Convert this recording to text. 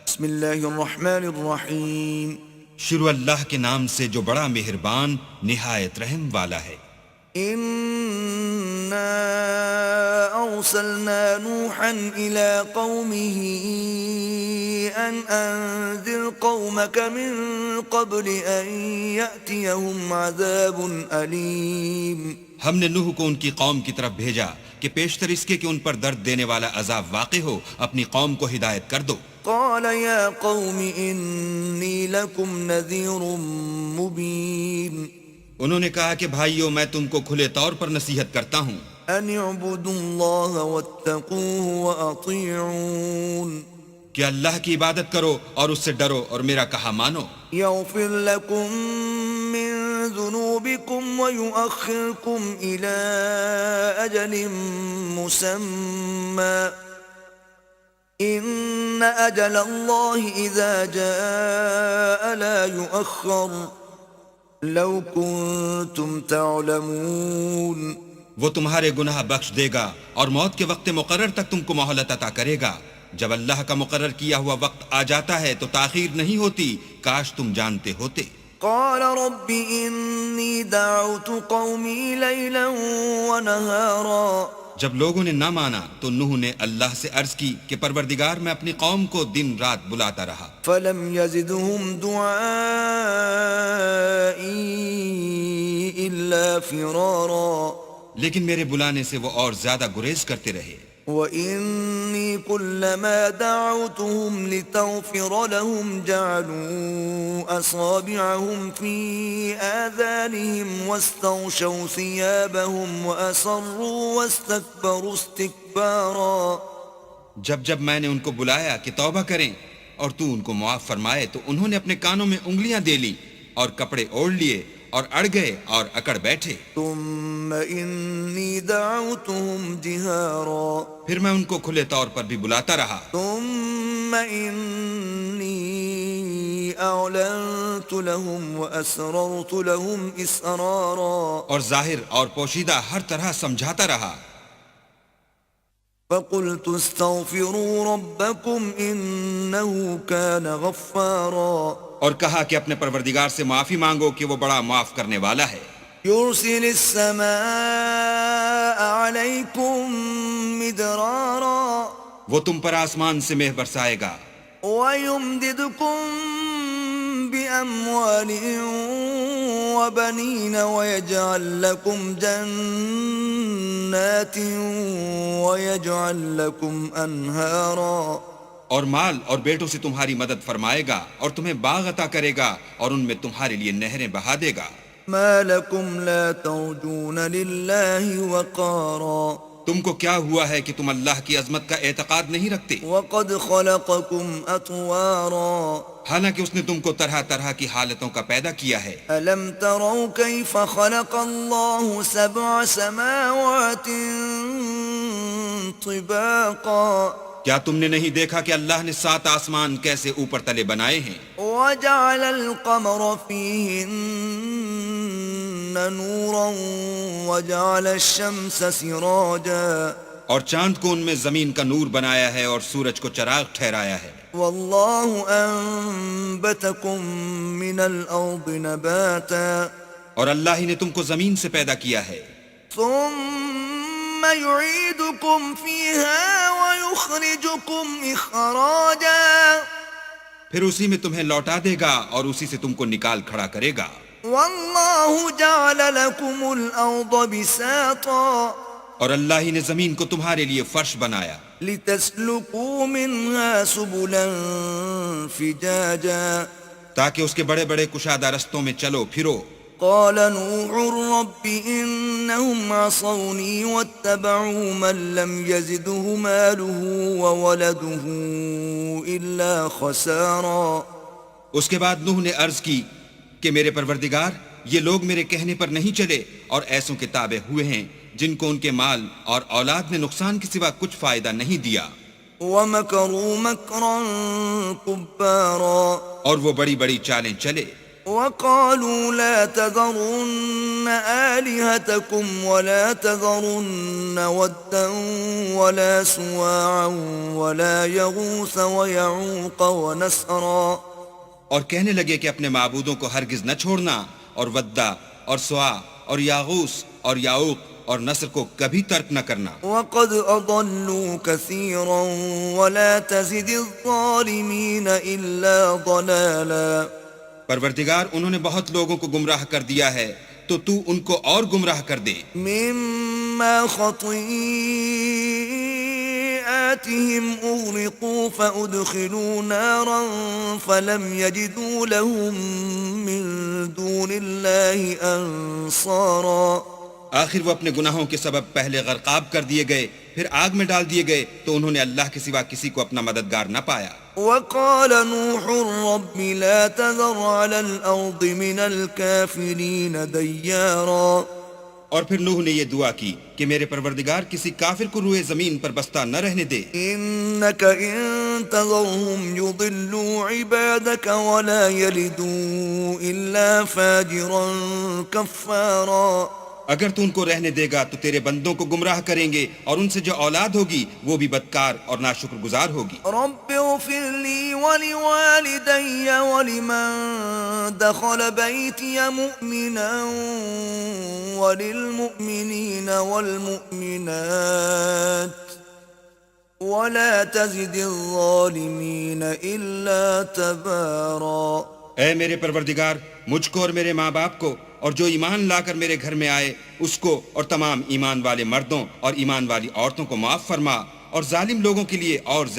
بسم اللہ الرحمن الرحیم. شروع اللہ کے نام سے جو بڑا مہربان نہایت رحم والا ہے. انا ارسلنا نوحا الى قومه ان انذر قومك من قبل ان يأتيهم عذاب علیم. ہم نے نوح کو ان کی قوم کی طرف بھیجا کہ پیشتر اس کے کہ ان پر درد دینے والا عذاب واقع ہو اپنی قوم کو ہدایت کر دو. قال يا قوم انی لکم نذیر مبین. انہوں نے کہا کہ بھائیو میں تم کو کھلے طور پر نصیحت کرتا ہوں ان اعبدوا اللہ واتقوه واطیعون. کہ اللہ کی عبادت کرو اور اس سے ڈرو اور میرا کہا مانو. یغفر لکم من ذنوبکم ویؤخرکم الى اجل مسمى ان اجل اللہ اذا جاء لا یؤخر لو کنتم تعلمون. وہ تمہارے گناہ بخش دے گا اور موت کے وقت مقرر تک تم کو مہلت عطا کرے گا. جب اللہ کا مقرر کیا ہوا وقت آ جاتا ہے تو تاخیر نہیں ہوتی، کاش تم جانتے ہوتے. قال رب انی دعوت قومی لیلا ونہارا. جب لوگوں نے نہ مانا تو نوح نے اللہ سے عرض کی کہ پروردگار میں اپنی قوم کو دن رات بلاتا رہا. فلم یزدہم دعائی الا فرارا. لیکن میرے بلانے سے وہ اور زیادہ گریز کرتے رہے. وَإِنِّي كُلَّمَا دَعَوْتُهُمْ لِتَغْفِرَ لَهُمْ جَعَلُوا أَصَابِعَهُمْ فِي آذَانِهِمْ وَاسْتَغْشَوْا ثِيَابَهُمْ وَأَصَرُّوا وَاسْتَكْبَرُوا اسْتِكْبَارًا. جب میں نے ان کو بلایا کہ توبہ کریں اور تو ان کو معاف فرمائے تو انہوں نے اپنے کانوں میں انگلیاں دے لی اور کپڑے اوڑھ لیے اور اڑ گئے اور اکڑ بیٹھے. ثُمَّ إِنِّي دَعَوْتُهُمْ جِهَارًا. پھر میں ان کو کھلے طور پر بھی بلاتا رہا. ثُمَّ إِنِّي أَعْلَنْتُ لَهُمْ وَأَسْرَرْتُ لَهُمْ إِسْرَارًا. اور ظاہر اور پوشیدہ ہر طرح سمجھاتا رہا. فَقُلْتُ اسْتَغْفِرُوا رَبَّكُمْ إِنَّهُ كَانَ غَفَّارًا. اور کہا کہ اپنے پروردگار سے معافی مانگو کہ وہ بڑا معاف کرنے والا ہے. يُرْسِلِ السَّمَاءَ عَلَيْكُمْ مِدْرَارًا. وہ تم پر آسمان سے مہ برسائے گا. وَيُمْدِدْكُمْ بِأَمْوَالٍ وَبَنِينَ وَيَجْعَلْ لَكُمْ جَنَّاتٍ وَيَجْعَلْ لَكُمْ أَنْهَارًا. اور مال اور بیٹوں سے تمہاری مدد فرمائے گا اور تمہیں باغ عطا کرے گا اور ان میں تمہارے لیے نہریں بہا دے گا. ما لكم لا ترجون لله وقارا. تم کو کیا ہوا ہے کہ تم اللہ کی عظمت کا اعتقاد نہیں رکھتے؟ وقد خلقكم اطوارا. حالانکہ اس نے تم کو طرح طرح کی حالتوں کا پیدا کیا ہے. الم تروا كيف خلق الله 7 سماوات طباقا. کیا تم نے نہیں دیکھا کہ اللہ نے 7 آسمان کیسے اوپر تلے بنائے ہیں؟ وجعل القمر فيهن نورا وجعل الشمس سراجا. اور چاند کو ان میں زمین کا نور بنایا ہے اور سورج کو چراغ ٹھہرایا ہے. واللہ انبتکم من الارض نباتا. اور اللہ ہی نے تم کو زمین سے پیدا کیا ہے. ثم يعيدكم فيها ويخرجكم اخراجا. پھر اسی میں تمہیں لوٹا دے گا اور اسی سے تم کو نکال کھڑا کرے گا. واللہ جعل لكم الارض بساطا. اور اللہ ہی نے زمین کو تمہارے لیے فرش بنایا. لتسلكوا منها سبلا فجاجا. تاکہ اس کے بڑے بڑے کشادہ رستوں میں چلو پھرو. قال نوح رب انهم عصوني واتبعوا من لم يزده ماله وولده الا خسارا. اس کے بعد نوح نے عرض کی کہ میرے پروردگار یہ لوگ میرے کہنے پر نہیں چلے اور ایسوں کے تابع ہوئے ہیں جن کو ان کے مال اور اولاد نے نقصان کے سوا کچھ فائدہ نہیں دیا. وَمَكَرُوا مَكْرًا كُبَّارًا. اور وہ بڑی بڑی چالیں چلے. وقالوا لا تذرن آلهتكم ولا تذرن ودا ولا سواعا ولا يغوث ويعوق ونسرا، اور کہنے لگے کہ اپنے معبودوں کو ہرگز نہ چھوڑنا، اور ودا اور سوا اور یاغوس اور یاؤق اور نصر کو کبھی ترک نہ کرنا۔ وقد أضلوا كثيرا ولا تزد الظالمين إلا ضلالا۔ پروردگار انہوں نے بہت لوگوں کو گمراہ کر دیا ہے، تو تو ان کو اور گمراہ کر دے۔ مما خطيئاتهم أغرقوا فأدخلوا نارا فلم يجدوا لهم من دون الله أنصارا۔ آخر وہ اپنے گناہوں کے سبب پہلے غرقاب کر دیے گئے، پھر آگ میں ڈال دیے گئے، تو انہوں نے اللہ کے سوا کسی کو اپنا مددگار نہ پایا۔ وقال نوح رب لا تذر على الأرض من الكافرين ديارا۔ اور پھر نوح نے یہ دعا کی کہ میرے پروردگار کسی کافر کو روئے زمین پر بستہ نہ رہنے دے۔ إنك إن تذرهم يضلوا عبادك ولا يلدوا إلا فاجرا كفارا۔ اگر تو ان کو رہنے دے گا تو تیرے بندوں کو گمراہ کریں گے، اور ان سے جو اولاد ہوگی وہ بھی بدکار اور ناشکر گزار ہوگی۔ رب اغفر لي ولوالدي ولمن دخل بيتي مؤمنا وللمؤمنين والمؤمنات ولا تزد الظالمين إلا تبارا۔ اے میرے پروردگار، مجھ کو اور میرے ماں باپ کو اور جو ایمان لا کر میرے گھر میں آئے اس کو اور تمام ایمان والے مردوں اور ایمان والی عورتوں کو معاف فرما، اور ظالم لوگوں کے لیے اور زیادہ